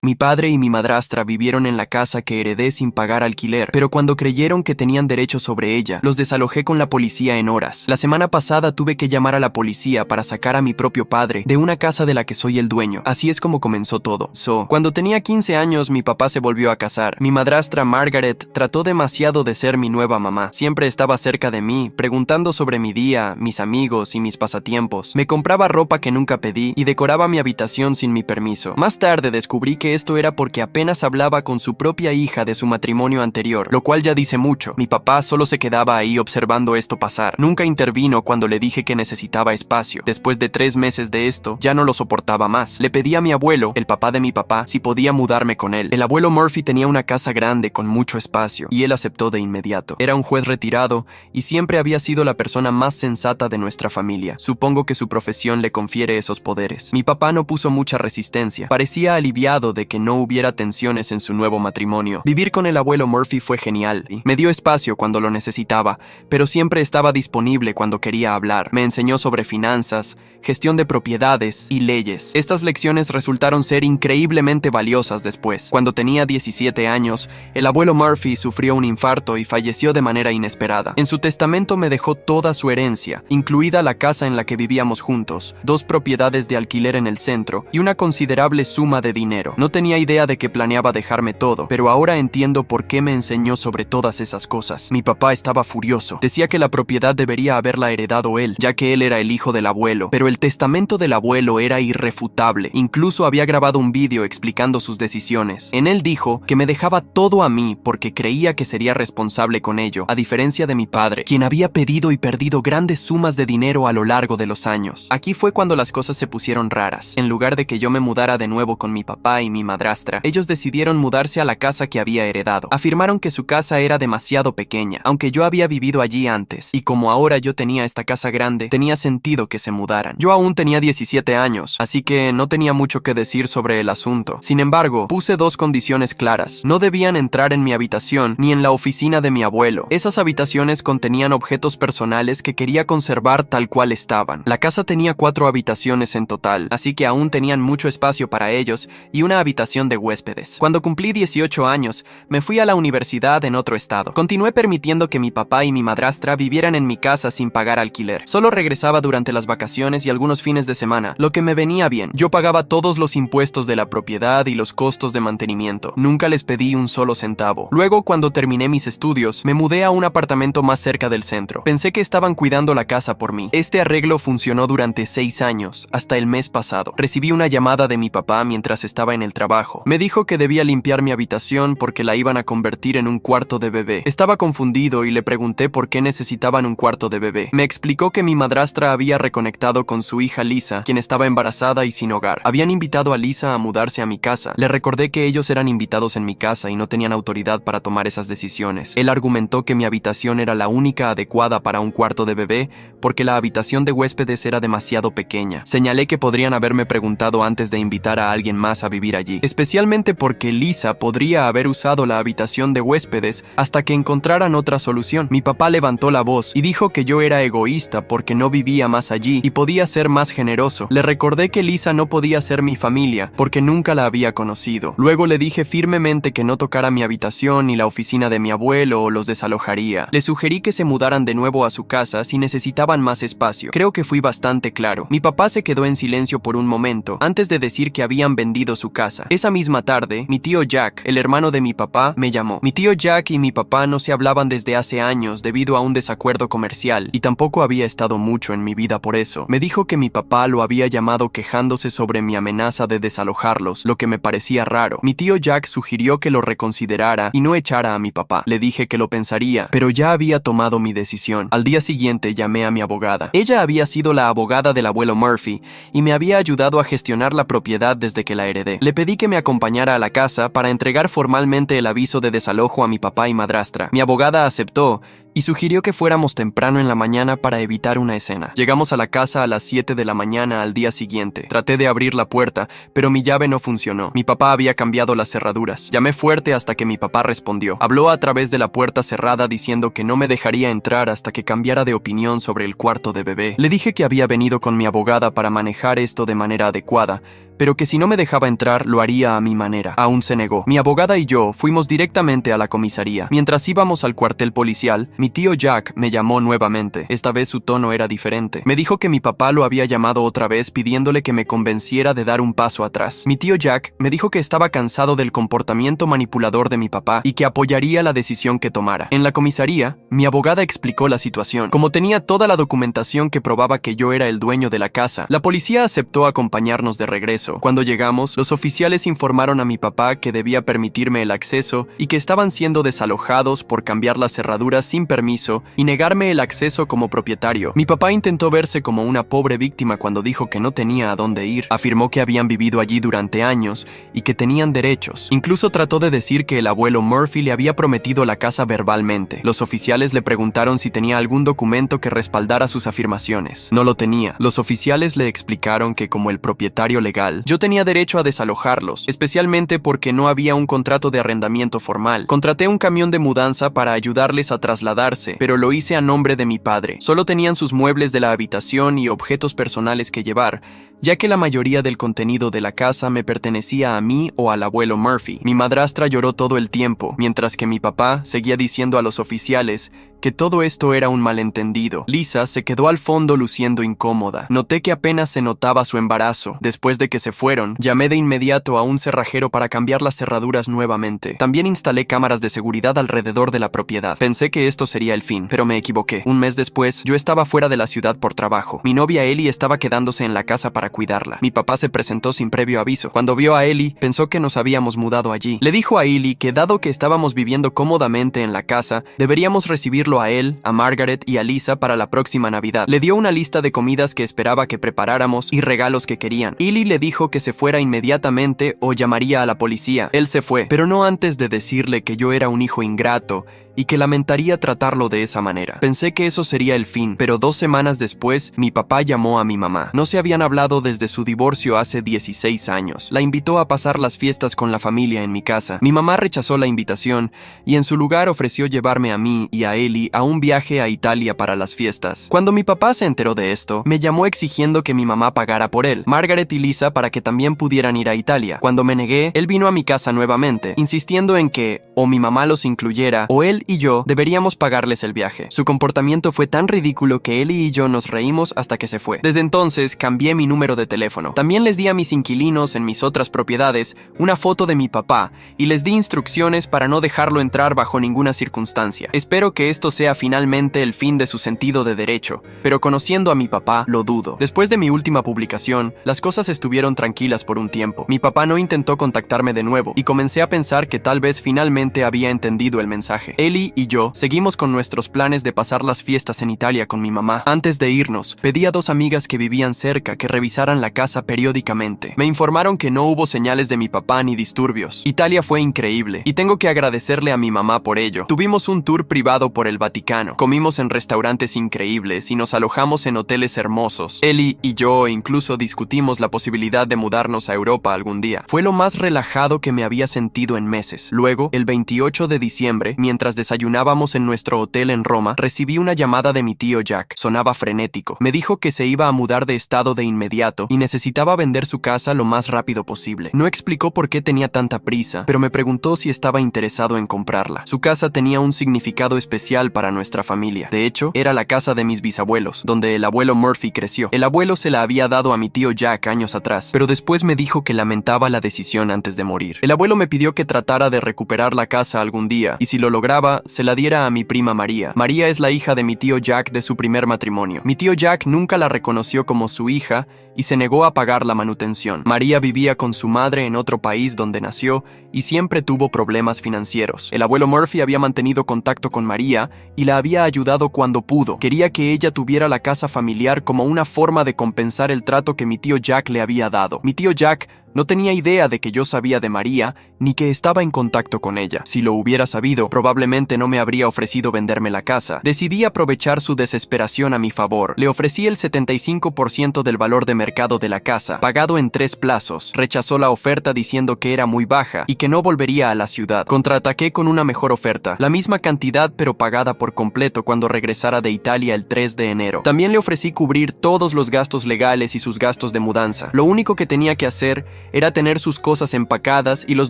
Mi padre y mi madrastra vivieron en la casa que heredé sin pagar alquiler, pero cuando creyeron que tenían derecho sobre ella, los desalojé con la policía en horas. La semana pasada tuve que llamar a la policía para sacar a mi propio padre de una casa de la que soy el dueño. Así es como comenzó todo. Cuando tenía 15 años, mi papá se volvió a casar. Mi madrastra Margaret trató demasiado de ser mi nueva mamá. Siempre estaba cerca de mí, preguntando sobre mi día, mis amigos y mis pasatiempos. Me compraba ropa que nunca pedí y decoraba mi habitación sin mi permiso. Más tarde descubrí que esto era porque apenas hablaba con su propia hija de su matrimonio anterior, lo cual ya dice mucho. Mi papá solo se quedaba ahí observando esto pasar. Nunca intervino cuando le dije que necesitaba espacio. Después de 3 meses de esto, ya no lo soportaba más. Le pedí a mi abuelo, el papá de mi papá, si podía mudarme con él. El abuelo Murphy tenía una casa grande con mucho espacio, y él aceptó de inmediato. Era un juez retirado, y siempre había sido la persona más sensata de nuestra familia. Supongo que su profesión le confiere esos poderes. Mi papá no puso mucha resistencia. Parecía aliviado de que no hubiera tensiones en su nuevo matrimonio. Vivir con el abuelo Murphy fue genial. Me dio espacio cuando lo necesitaba, pero siempre estaba disponible cuando quería hablar. Me enseñó sobre finanzas, gestión de propiedades y leyes. Estas lecciones resultaron ser increíblemente valiosas después. Cuando tenía 17 años, el abuelo Murphy sufrió un infarto y falleció de manera inesperada. En su testamento me dejó toda su herencia, incluida la casa en la que vivíamos juntos, 2 propiedades de alquiler en el centro y una considerable suma de dinero. No tenía idea de que planeaba dejarme todo, pero ahora entiendo por qué me enseñó sobre todas esas cosas. Mi papá estaba furioso. Decía que la propiedad debería haberla heredado él, ya que él era el hijo del abuelo, pero el testamento del abuelo era irrefutable. Incluso había grabado un vídeo explicando sus decisiones. En él dijo que me dejaba todo a mí porque creía que sería responsable con ello, a diferencia de mi padre, quien había pedido y perdido grandes sumas de dinero a lo largo de los años. Aquí fue cuando las cosas se pusieron raras. En lugar de que yo me mudara de nuevo con mi papá y mi madrastra, ellos decidieron mudarse a la casa que había heredado. Afirmaron que su casa era demasiado pequeña, aunque yo había vivido allí antes, y como ahora yo tenía esta casa grande, tenía sentido que se mudaran. Yo aún tenía 17 años, así que no tenía mucho que decir sobre el asunto. Sin embargo, puse 2 condiciones claras. No debían entrar en mi habitación ni en la oficina de mi abuelo. Esas habitaciones contenían objetos personales que quería conservar tal cual estaban. La casa tenía 4 habitaciones en total, así que aún tenían mucho espacio para ellos y una habitación de huéspedes. Cuando cumplí 18 años, me fui a la universidad en otro estado. Continué permitiendo que mi papá y mi madrastra vivieran en mi casa sin pagar alquiler. Solo regresaba durante las vacaciones y algunos fines de semana, lo que me venía bien. Yo pagaba todos los impuestos de la propiedad y los costos de mantenimiento. Nunca les pedí un solo centavo. Luego, cuando terminé mis estudios, me mudé a un apartamento más cerca del centro. Pensé que estaban cuidando la casa por mí. Este arreglo funcionó durante 6 años, hasta el mes pasado. Recibí una llamada de mi papá mientras estaba en el trabajo. Me dijo que debía limpiar mi habitación porque la iban a convertir en un cuarto de bebé. Estaba confundido y le pregunté por qué necesitaban un cuarto de bebé. Me explicó que mi madrastra había reconectado con su hija Lisa, quien estaba embarazada y sin hogar. Habían invitado a Lisa a mudarse a mi casa. Le recordé que ellos eran invitados en mi casa y no tenían autoridad para tomar esas decisiones. Él argumentó que mi habitación era la única adecuada para un cuarto de bebé porque la habitación de huéspedes era demasiado pequeña. Señalé que podrían haberme preguntado antes de invitar a alguien más a vivir allí, especialmente porque Lisa podría haber usado la habitación de huéspedes hasta que encontraran otra solución. Mi papá levantó la voz y dijo que yo era egoísta porque no vivía más allí y podía ser más generoso. Le recordé que Lisa no podía ser mi familia porque nunca la había conocido. Luego le dije firmemente que no tocara mi habitación ni la oficina de mi abuelo o los desalojaría. Le sugerí que se mudaran de nuevo a su casa si necesitaban más espacio. Creo que fui bastante claro. Mi papá se quedó en silencio por un momento antes de decir que habían vendido su casa. Esa misma tarde, mi tío Jack, el hermano de mi papá, me llamó. Mi tío Jack y mi papá no se hablaban desde hace años debido a un desacuerdo comercial y tampoco había estado mucho en mi vida por eso. Me dijo que mi papá lo había llamado quejándose sobre mi amenaza de desalojarlos, lo que me parecía raro. Mi tío Jack sugirió que lo reconsiderara y no echara a mi papá. Le dije que lo pensaría, pero ya había tomado mi decisión. Al día siguiente llamé a mi abogada. Ella había sido la abogada del abuelo Murphy y me había ayudado a gestionar la propiedad desde que la heredé. Le pedí que me acompañara a la casa para entregar formalmente el aviso de desalojo a mi papá y madrastra. Mi abogada aceptó y sugirió que fuéramos temprano en la mañana para evitar una escena. Llegamos a la casa a las 7 de la mañana al día siguiente. Traté de abrir la puerta, pero mi llave no funcionó. Mi papá había cambiado las cerraduras. Llamé fuerte hasta que mi papá respondió. Habló a través de la puerta cerrada diciendo que no me dejaría entrar hasta que cambiara de opinión sobre el cuarto de bebé. Le dije que había venido con mi abogada para manejar esto de manera adecuada, pero que si no me dejaba entrar, lo haría a mi manera. Aún se negó. Mi abogada y yo fuimos directamente a la comisaría. Mientras íbamos al cuartel policial, mi tío Jack me llamó nuevamente. Esta vez su tono era diferente. Me dijo que mi papá lo había llamado otra vez pidiéndole que me convenciera de dar un paso atrás. Mi tío Jack me dijo que estaba cansado del comportamiento manipulador de mi papá y que apoyaría la decisión que tomara. En la comisaría, mi abogada explicó la situación. Como tenía toda la documentación que probaba que yo era el dueño de la casa, la policía aceptó acompañarnos de regreso. Cuando llegamos, los oficiales informaron a mi papá que debía permitirme el acceso y que estaban siendo desalojados por cambiar las cerraduras sin permiso y negarme el acceso como propietario. Mi papá intentó verse como una pobre víctima cuando dijo que no tenía a dónde ir. Afirmó que habían vivido allí durante años y que tenían derechos. Incluso trató de decir que el abuelo Murphy le había prometido la casa verbalmente. Los oficiales le preguntaron si tenía algún documento que respaldara sus afirmaciones. No lo tenía. Los oficiales le explicaron que como el propietario legal, yo tenía derecho a desalojarlos, especialmente porque no había un contrato de arrendamiento formal. Contraté un camión de mudanza para ayudarles a trasladarse, pero lo hice a nombre de mi padre. Solo tenían sus muebles de la habitación y objetos personales que llevar, ya que la mayoría del contenido de la casa me pertenecía a mí o al abuelo Murphy. Mi madrastra lloró todo el tiempo, mientras que mi papá seguía diciendo a los oficiales que todo esto era un malentendido. Lisa se quedó al fondo luciendo incómoda. Noté que apenas se notaba su embarazo. Después de que se fueron, llamé de inmediato a un cerrajero para cambiar las cerraduras nuevamente. También instalé cámaras de seguridad alrededor de la propiedad. Pensé que esto sería el fin, pero me equivoqué. Un mes después, yo estaba fuera de la ciudad por trabajo. Mi novia Ellie estaba quedándose en la casa para cuidarla. Mi papá se presentó sin previo aviso. Cuando vio a Ellie, pensó que nos habíamos mudado allí. Le dijo a Ellie que dado que estábamos viviendo cómodamente en la casa, deberíamos recibirlo a él, a Margaret y a Lisa para la próxima Navidad. Le dio una lista de comidas que esperaba que preparáramos y regalos que querían. Ellie le dijo que se fuera inmediatamente o llamaría a la policía. Él se fue, pero no antes de decirle que yo era un hijo ingrato y que lamentaría tratarlo de esa manera. Pensé que eso sería el fin, pero 2 semanas después, mi papá llamó a mi mamá. No se habían hablado desde su divorcio hace 16 años. La invitó a pasar las fiestas con la familia en mi casa. Mi mamá rechazó la invitación y en su lugar ofreció llevarme a mí y a Ellie a un viaje a Italia para las fiestas. Cuando mi papá se enteró de esto, me llamó exigiendo que mi mamá pagara por él, Margaret y Lisa para que también pudieran ir a Italia. Cuando me negué, él vino a mi casa nuevamente, insistiendo en que o mi mamá los incluyera o él y yo deberíamos pagarles el viaje. Su comportamiento fue tan ridículo que Ellie y yo nos reímos hasta que se fue. Desde entonces cambié mi número de teléfono. También les di a mis inquilinos en mis otras propiedades una foto de mi papá y les di instrucciones para no dejarlo entrar bajo ninguna circunstancia. Espero que esto sea finalmente el fin de su sentido de derecho, pero conociendo a mi papá, lo dudo. Después de mi última publicación, las cosas estuvieron tranquilas por un tiempo. Mi papá no intentó contactarme de nuevo y comencé a pensar que tal vez finalmente había entendido el mensaje. Ellie y yo seguimos con nuestros planes de pasar las fiestas en Italia con mi mamá. Antes de irnos, pedí a 2 amigas que vivían cerca que revisaran la casa periódicamente. Me informaron que no hubo señales de mi papá ni disturbios. Italia fue increíble y tengo que agradecerle a mi mamá por ello. Tuvimos un tour privado por el Vaticano, comimos en restaurantes increíbles y nos alojamos en hoteles hermosos. Ellie y yo incluso discutimos la posibilidad de mudarnos a Europa algún día. Fue lo más relajado que me había sentido en meses. Luego, el 28 de diciembre, mientras desayunábamos en nuestro hotel en Roma, recibí una llamada de mi tío Jack. Sonaba frenético. Me dijo que se iba a mudar de estado de inmediato y necesitaba vender su casa lo más rápido posible. No explicó por qué tenía tanta prisa, pero me preguntó si estaba interesado en comprarla. Su casa tenía un significado especial para nuestra familia. De hecho, era la casa de mis bisabuelos, donde el abuelo Murphy creció. El abuelo se la había dado a mi tío Jack años atrás, pero después me dijo que lamentaba la decisión antes de morir. El abuelo me pidió que tratara de recuperar la casa algún día, y si lo lograba, se la diera a mi prima María. María es la hija de mi tío Jack de su primer matrimonio. Mi tío Jack nunca la reconoció como su hija y se negó a pagar la manutención. María vivía con su madre en otro país donde nació y siempre tuvo problemas financieros. El abuelo Murphy había mantenido contacto con María y la había ayudado cuando pudo. Quería que ella tuviera la casa familiar como una forma de compensar el trato que mi tío Jack le había dado. Mi tío Jack No tenía idea de que yo sabía de María, ni que estaba en contacto con ella. Si lo hubiera sabido, probablemente no me habría ofrecido venderme la casa. Decidí aprovechar su desesperación a mi favor. Le ofrecí el 75% del valor de mercado de la casa, pagado en 3 plazos. Rechazó la oferta diciendo que era muy baja y que no volvería a la ciudad. Contraataqué con una mejor oferta, la misma cantidad pero pagada por completo cuando regresara de Italia el 3 de enero. También le ofrecí cubrir todos los gastos legales y sus gastos de mudanza. Lo único que tenía que hacer era tener sus cosas empacadas y los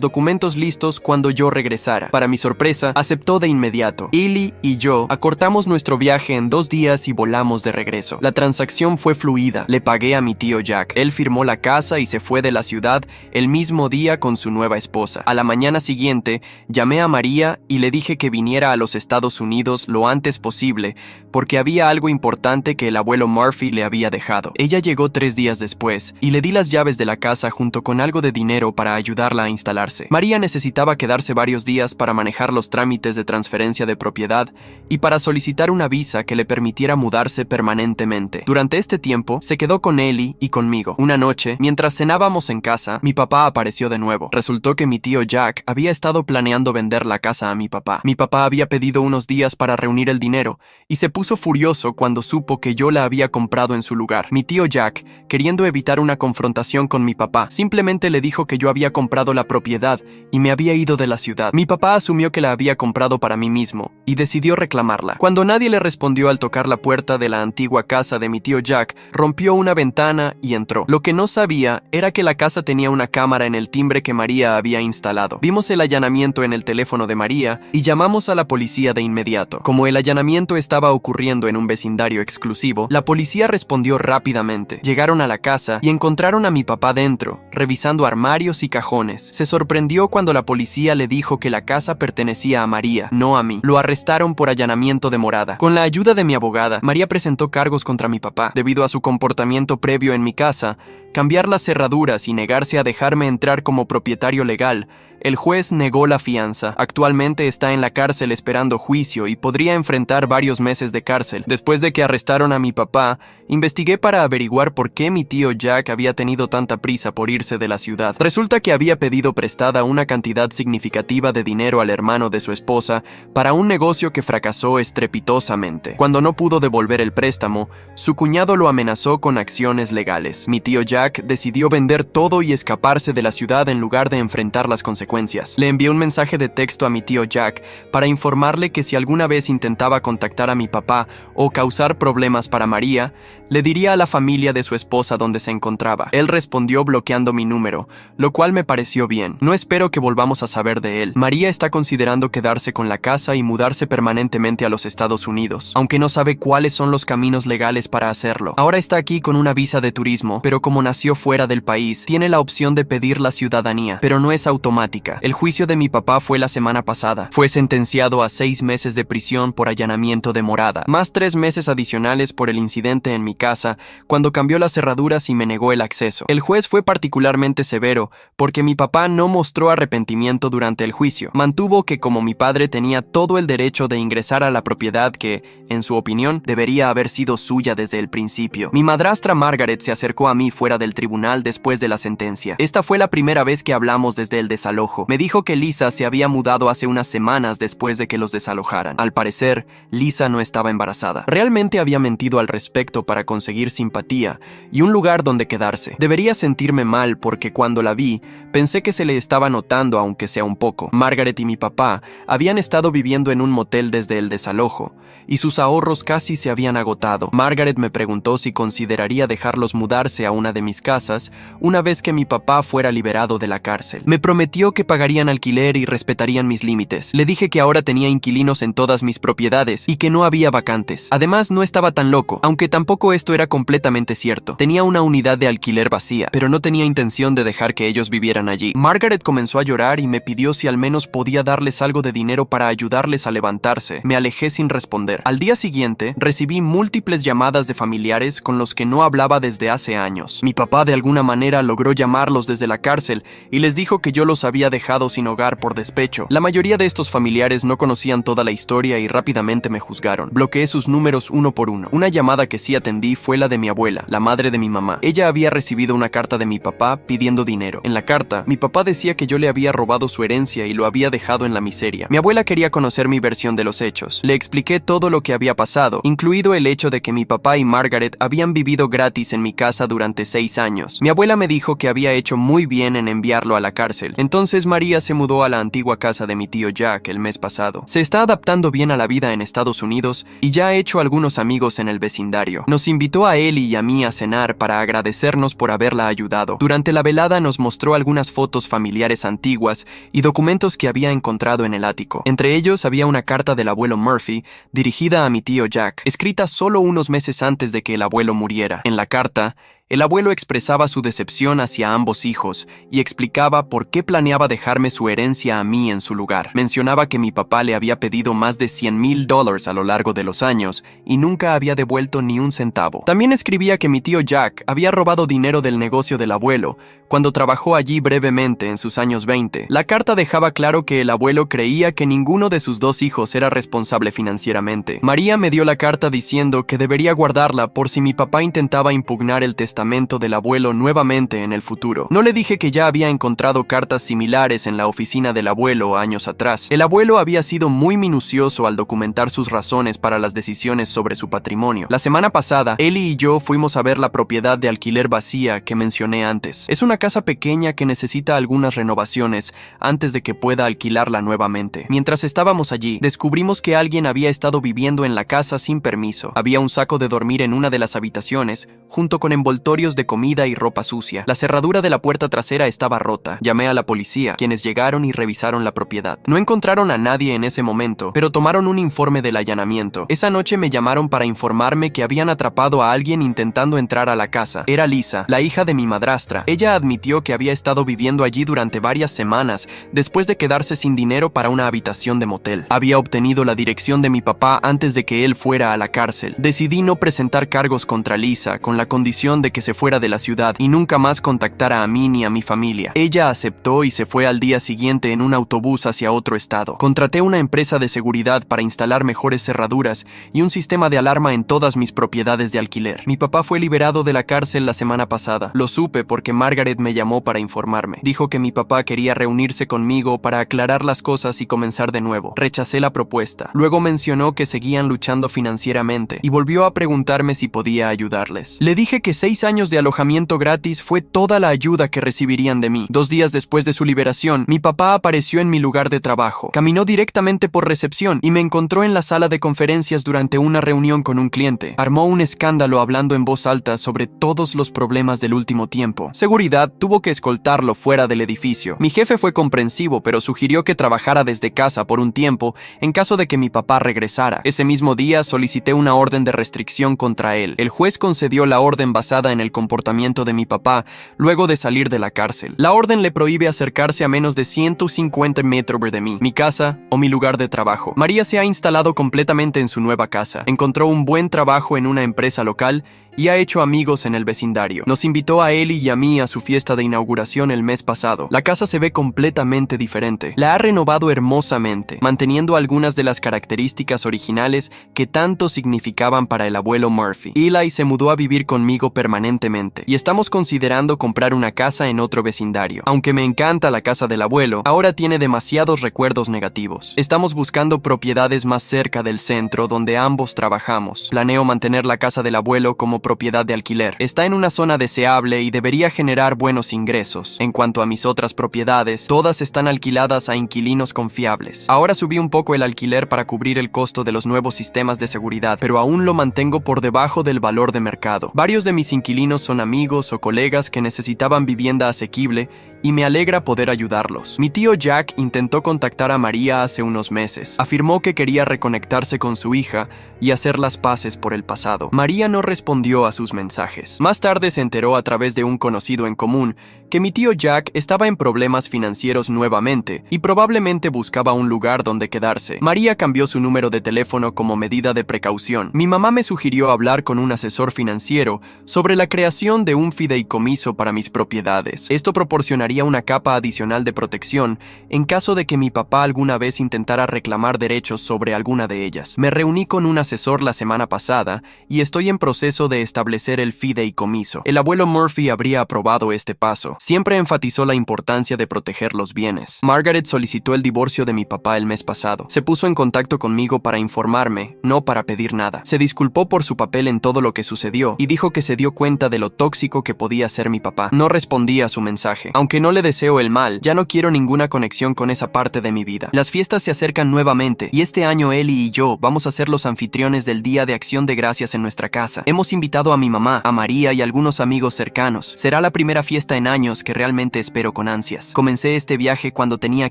documentos listos cuando yo regresara. Para mi sorpresa, aceptó de inmediato. Eli y yo acortamos nuestro viaje en 2 días y volamos de regreso. La transacción fue fluida. Le pagué a mi tío Jack. Él firmó la casa y se fue de la ciudad el mismo día con su nueva esposa. A la mañana siguiente, llamé a María y le dije que viniera a los Estados Unidos lo antes posible porque había algo importante que el abuelo Murphy le había dejado. Ella llegó 3 días después y le di las llaves de la casa junto con algo de dinero para ayudarla a instalarse. María necesitaba quedarse varios días para manejar los trámites de transferencia de propiedad y para solicitar una visa que le permitiera mudarse permanentemente. Durante este tiempo, se quedó con Eli y conmigo. Una noche, mientras cenábamos en casa, mi papá apareció de nuevo. Resultó que mi tío Jack había estado planeando vender la casa a mi papá. Mi papá había pedido unos días para reunir el dinero y se puso furioso cuando supo que yo la había comprado en su lugar. Mi tío Jack, queriendo evitar una confrontación con mi papá, simplemente le dijo que yo había comprado la propiedad y me había ido de la ciudad. Mi papá asumió que la había comprado para mí mismo y decidió reclamarla. Cuando nadie le respondió al tocar la puerta de la antigua casa de mi tío Jack, rompió una ventana y entró. Lo que no sabía era que la casa tenía una cámara en el timbre que María había instalado. Vimos el allanamiento en el teléfono de María y llamamos a la policía de inmediato. Como el allanamiento estaba ocurriendo en un vecindario exclusivo, la policía respondió rápidamente. Llegaron a la casa y encontraron a mi papá dentro, revisando armarios y cajones. Se sorprendió cuando la policía le dijo que la casa pertenecía a María, no a mí. Lo arrestaron por allanamiento de morada. Con la ayuda de mi abogada, María presentó cargos contra mi papá. Debido a su comportamiento previo en mi casa, cambiar las cerraduras y negarse a dejarme entrar como propietario legal, el juez negó la fianza. Actualmente está en la cárcel esperando juicio y podría enfrentar varios meses de cárcel. Después de que arrestaron a mi papá, investigué para averiguar por qué mi tío Jack había tenido tanta prisa por irse de la ciudad. Resulta que había pedido prestada una cantidad significativa de dinero al hermano de su esposa para un negocio que fracasó estrepitosamente. Cuando no pudo devolver el préstamo, su cuñado lo amenazó con acciones legales. Mi tío Jack decidió vender todo y escaparse de la ciudad en lugar de enfrentar las consecuencias. Le envié un mensaje de texto a mi tío Jack para informarle que si alguna vez intentaba contactar a mi papá o causar problemas para María, le diría a la familia de su esposa dónde se encontraba. Él respondió bloqueando mi número, lo cual me pareció bien. No espero que volvamos a saber de él. María está considerando quedarse con la casa y mudarse permanentemente a los Estados Unidos, aunque no sabe cuáles son los caminos legales para hacerlo. Ahora está aquí con una visa de turismo, pero como nació fuera del país, tiene la opción de pedir la ciudadanía, pero no es automática. El juicio de mi papá fue la semana pasada. Fue sentenciado a 6 meses de prisión por allanamiento de morada, más 3 meses adicionales por el incidente en mi casa, cuando cambió las cerraduras y me negó el acceso. El juez fue particularmente severo, porque mi papá no mostró arrepentimiento durante el juicio. Mantuvo que como mi padre tenía todo el derecho de ingresar a la propiedad que, en su opinión, debería haber sido suya desde el principio. Mi madrastra Margaret se acercó a mí fuera del tribunal después de la sentencia. Esta fue la primera vez que hablamos desde el desalojo. Me dijo que Lisa se había mudado hace unas semanas después de que los desalojaran. Al parecer, Lisa no estaba embarazada. Realmente había mentido al respecto para conseguir simpatía y un lugar donde quedarse. Debería sentirme mal porque cuando la vi, pensé que se le estaba notando aunque sea un poco. Margaret y mi papá habían estado viviendo en un motel desde el desalojo y sus ahorros casi se habían agotado. Margaret me preguntó si consideraría dejarlos mudarse a una de mis casas una vez que mi papá fuera liberado de la cárcel. Me prometió que pagarían alquiler y respetarían mis límites. Le dije que ahora tenía inquilinos en todas mis propiedades y que no había vacantes. Además, no estaba tan loco, aunque tampoco esto era completamente cierto. Tenía una unidad de alquiler vacía, pero no tenía intención de dejar que ellos vivieran allí. Margaret comenzó a llorar y me pidió si al menos podía darles algo de dinero para ayudarles a levantarse. Me alejé sin responder. Al día siguiente, recibí múltiples llamadas de familiares con los que no hablaba desde hace años. Mi papá de alguna manera logró llamarlos desde la cárcel y les dijo que yo los había dejado sin hogar por despecho. La mayoría de estos familiares no conocían toda la historia y rápidamente me juzgaron. Bloqueé sus números uno por uno. Una llamada que sí atendí fue la de mi abuela, la madre de mi mamá. Ella había recibido una carta de mi papá pidiendo dinero. En la carta, mi papá decía que yo le había robado su herencia y lo había dejado en la miseria. Mi abuela quería conocer mi versión de los hechos. Le expliqué todo lo que había pasado, incluido el hecho de que mi papá y Margaret habían vivido gratis en mi casa durante 6 años. Mi abuela me dijo que había hecho muy bien en enviarlo a la cárcel. Entonces María se mudó a la antigua casa de mi tío Jack el mes pasado. Se está adaptando bien a la vida en Estados Unidos y ya ha hecho algunos amigos en el vecindario. Nos invitó a Ellie y a mí a cenar para agradecernos por haberla ayudado. Durante la velada nos mostró algunas fotos familiares antiguas y documentos que había encontrado en el ático. Entre ellos había una carta del abuelo Murphy dirigida a mi tío Jack, escrita solo unos meses antes de que el abuelo muriera. En la carta, el abuelo expresaba su decepción hacia ambos hijos y explicaba por qué planeaba dejarme su herencia a mí en su lugar. Mencionaba que mi papá le había pedido más de $100,000 a lo largo de los años y nunca había devuelto ni un centavo. También escribía que mi tío Jack había robado dinero del negocio del abuelo cuando trabajó allí brevemente en sus años 20. La carta dejaba claro que el abuelo creía que ninguno de sus 2 hijos era responsable financieramente. María me dio la carta diciendo que debería guardarla por si mi papá intentaba impugnar el testamento del abuelo nuevamente en el futuro. No le dije que ya había encontrado cartas similares en la oficina del abuelo años atrás. El abuelo había sido muy minucioso al documentar sus razones para las decisiones sobre su patrimonio. La semana pasada, Ellie y yo fuimos a ver la propiedad de alquiler vacía que mencioné antes. Es una casa pequeña que necesita algunas renovaciones antes de que pueda alquilarla nuevamente. Mientras estábamos allí, descubrimos que alguien había estado viviendo en la casa sin permiso. Había un saco de dormir en una de las habitaciones, junto con envoltorios de comida y ropa sucia. La cerradura de la puerta trasera estaba rota. Llamé a la policía, quienes llegaron y revisaron la propiedad. No encontraron a nadie en ese momento, pero tomaron un informe del allanamiento. Esa noche me llamaron para informarme que habían atrapado a alguien intentando entrar a la casa. Era Lisa, la hija de mi madrastra. Ella admitió que había estado viviendo allí durante varias semanas, después de quedarse sin dinero para una habitación de motel. Había obtenido la dirección de mi papá antes de que él fuera a la cárcel. Decidí no presentar cargos contra Lisa, con la condición de que se fuera de la ciudad y nunca más contactara a mí ni a mi familia. Ella aceptó y se fue al día siguiente en un autobús hacia otro estado. Contraté una empresa de seguridad para instalar mejores cerraduras y un sistema de alarma en todas mis propiedades de alquiler. Mi papá fue liberado de la cárcel la semana pasada. Lo supe porque Margaret me llamó para informarme. Dijo que mi papá quería reunirse conmigo para aclarar las cosas y comenzar de nuevo. Rechacé la propuesta. Luego mencionó que seguían luchando financieramente y volvió a preguntarme si podía ayudarles. Le dije que 6 años de alojamiento gratis fue toda la ayuda que recibirían de mí. 2 días después de su liberación, mi papá apareció en mi lugar de trabajo. Caminó directamente por recepción y me encontró en la sala de conferencias durante una reunión con un cliente. Armó un escándalo hablando en voz alta sobre todos los problemas del último tiempo. Seguridad tuvo que escoltarlo fuera del edificio. Mi jefe fue comprensivo, pero sugirió que trabajara desde casa por un tiempo en caso de que mi papá regresara. Ese mismo día solicité una orden de restricción contra él. El juez concedió la orden basada en el comportamiento de mi papá luego de salir de la cárcel. La orden le prohíbe acercarse a menos de 150 metros de mí, mi casa o mi lugar de trabajo. María se ha instalado completamente en su nueva casa. Encontró un buen trabajo en una empresa local y ha hecho amigos en el vecindario. Nos invitó a Ellie y a mí a su fiesta de inauguración el mes pasado. La casa se ve completamente diferente. La ha renovado hermosamente, manteniendo algunas de las características originales que tanto significaban para el abuelo Murphy. Eli se mudó a vivir conmigo permanentemente y estamos considerando comprar una casa en otro vecindario. Aunque me encanta la casa del abuelo, ahora tiene demasiados recuerdos negativos. Estamos buscando propiedades más cerca del centro donde ambos trabajamos. Planeo mantener la casa del abuelo como propiedad de alquiler. Está en una zona deseable y debería generar buenos ingresos. En cuanto a mis otras propiedades, todas están alquiladas a inquilinos confiables. Ahora subí un poco el alquiler para cubrir el costo de los nuevos sistemas de seguridad, pero aún lo mantengo por debajo del valor de mercado. Varios de mis inquilinos son amigos o colegas que necesitaban vivienda asequible y me alegra poder ayudarlos. Mi tío Jack intentó contactar a María hace unos meses. Afirmó que quería reconectarse con su hija y hacer las paces por el pasado. María no respondió a sus mensajes. Más tarde se enteró a través de un conocido en común que mi tío Jack estaba en problemas financieros nuevamente y probablemente buscaba un lugar donde quedarse. María cambió su número de teléfono como medida de precaución. Mi mamá me sugirió hablar con un asesor financiero sobre la creación de un fideicomiso para mis propiedades. Esto proporcionaría una capa adicional de protección en caso de que mi papá alguna vez intentara reclamar derechos sobre alguna de ellas. Me reuní con un asesor la semana pasada y estoy en proceso de establecer el fideicomiso. El abuelo Murphy habría aprobado este paso. Siempre enfatizó la importancia de proteger los bienes. Margaret solicitó el divorcio de mi papá el mes pasado. Se puso en contacto conmigo para informarme, no para pedir nada. Se disculpó por su papel en todo lo que sucedió y dijo que se dio cuenta de lo tóxico que podía ser mi papá. No respondí a su mensaje. Aunque no le deseo el mal, ya no quiero ninguna conexión con esa parte de mi vida. Las fiestas se acercan nuevamente y este año Ellie y yo vamos a ser los anfitriones del Día de Acción de Gracias en nuestra casa. Hemos invitado a mi mamá, a María y algunos amigos cercanos. Será la primera fiesta en años que realmente espero con ansias. Comencé este viaje cuando tenía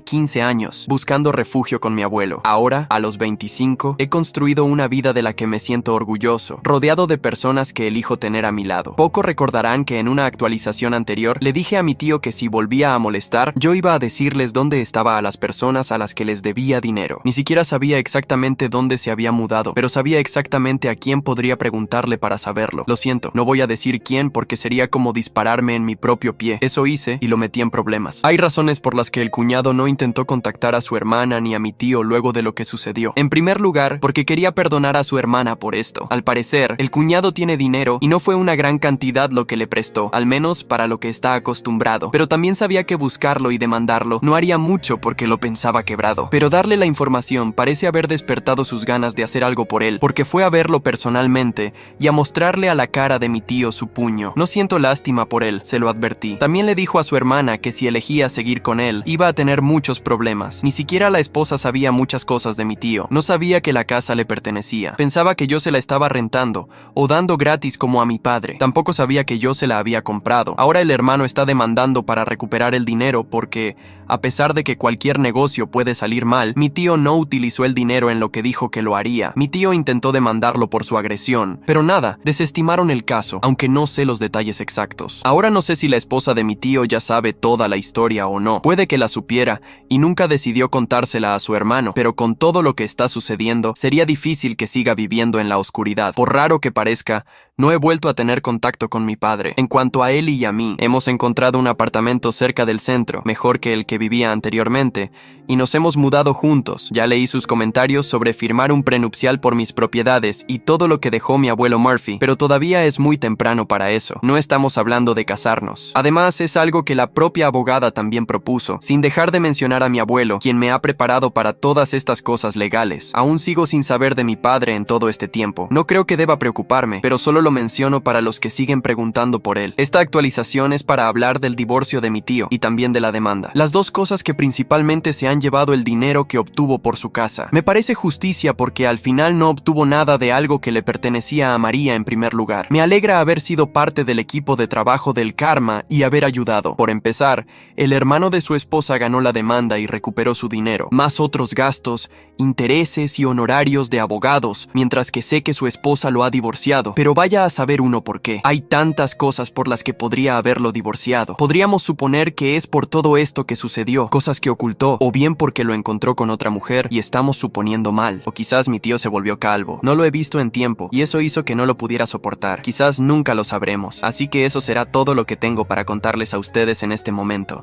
15 años, buscando refugio con mi abuelo. Ahora, a los 25, he construido una vida de la que me siento orgulloso, rodeado de personas que elijo tener a mi lado. Poco recordarán que en una actualización anterior le dije a mi tío que si volvía a molestar, yo iba a decirles dónde estaba a las personas a las que les debía dinero. Ni siquiera sabía exactamente dónde se había mudado, pero sabía exactamente a quién podría preguntarle para saberlo. Lo siento, no voy a decir quién porque sería como dispararme en mi propio pie. Eso hice y lo metí en problemas. Hay razones por las que el cuñado no intentó contactar a su hermana ni a mi tío luego de lo que sucedió. En primer lugar, porque quería perdonar a su hermana por esto. Al parecer, el cuñado tiene dinero y no fue una gran cantidad lo que le prestó, al menos para lo que está acostumbrado. Pero también sabía que buscarlo y demandarlo no haría mucho porque lo pensaba quebrado. Pero darle la información parece haber despertado sus ganas de hacer algo por él, porque fue a verlo personalmente y a mostrarle a la cara de mi tío su puño. No siento lástima por él, se lo advertí. También le dijo a su hermana que si elegía seguir con él, iba a tener muchos problemas. Ni siquiera la esposa sabía muchas cosas de mi tío. No sabía que la casa le pertenecía. Pensaba que yo se la estaba rentando o dando gratis como a mi padre. Tampoco sabía que yo se la había comprado. Ahora el hermano está demandando para recuperar el dinero porque, a pesar de que cualquier negocio puede salir mal, mi tío no utilizó el dinero en lo que dijo que lo haría. Mi tío intentó demandarlo por su agresión, pero nada, desestimaron el caso, aunque no sé los detalles exactos. Ahora no sé si la esposa de mi tío ya sabe toda la historia o no. Puede que la supiera y nunca decidió contársela a su hermano, pero con todo lo que está sucediendo, sería difícil que siga viviendo en la oscuridad. Por raro que parezca, no he vuelto a tener contacto con mi padre. En cuanto a él y a mí, hemos encontrado un apartamento cerca del centro, mejor que el que vivía anteriormente, y nos hemos mudado juntos. Ya leí sus comentarios sobre firmar un prenupcial por mis propiedades y todo lo que dejó mi abuelo Murphy, pero todavía es muy temprano para eso. No estamos hablando de casarnos. Además, es algo que la propia abogada también propuso, sin dejar de mencionar a mi abuelo, quien me ha preparado para todas estas cosas legales. Aún sigo sin saber de mi padre en todo este tiempo. No creo que deba preocuparme, pero solo lo menciono para los que siguen preguntando por él. Esta actualización es para hablar del divorcio de mi tío y también de la demanda. Las dos cosas que principalmente se han llevado el dinero que obtuvo por su casa. Me parece justicia porque al final no obtuvo nada de algo que le pertenecía a María en primer lugar. Me alegra haber sido parte del equipo de trabajo del karma y haber ayudado. Por empezar, el hermano de su esposa ganó la demanda y recuperó su dinero, más otros gastos, intereses y honorarios de abogados, mientras que sé que su esposa lo ha divorciado. Pero vaya a saber uno por qué. Hay tantas cosas por las que podría haberlo divorciado. Podríamos suponer que es por todo esto que sucedió, cosas que ocultó, o bien porque lo encontró con otra mujer y estamos suponiendo mal. O quizás mi tío se volvió calvo. No lo he visto en tiempo y eso hizo que no lo pudiera soportar. Quizás nunca lo sabremos. Así que eso será todo lo que tengo para contarles a ustedes en este momento.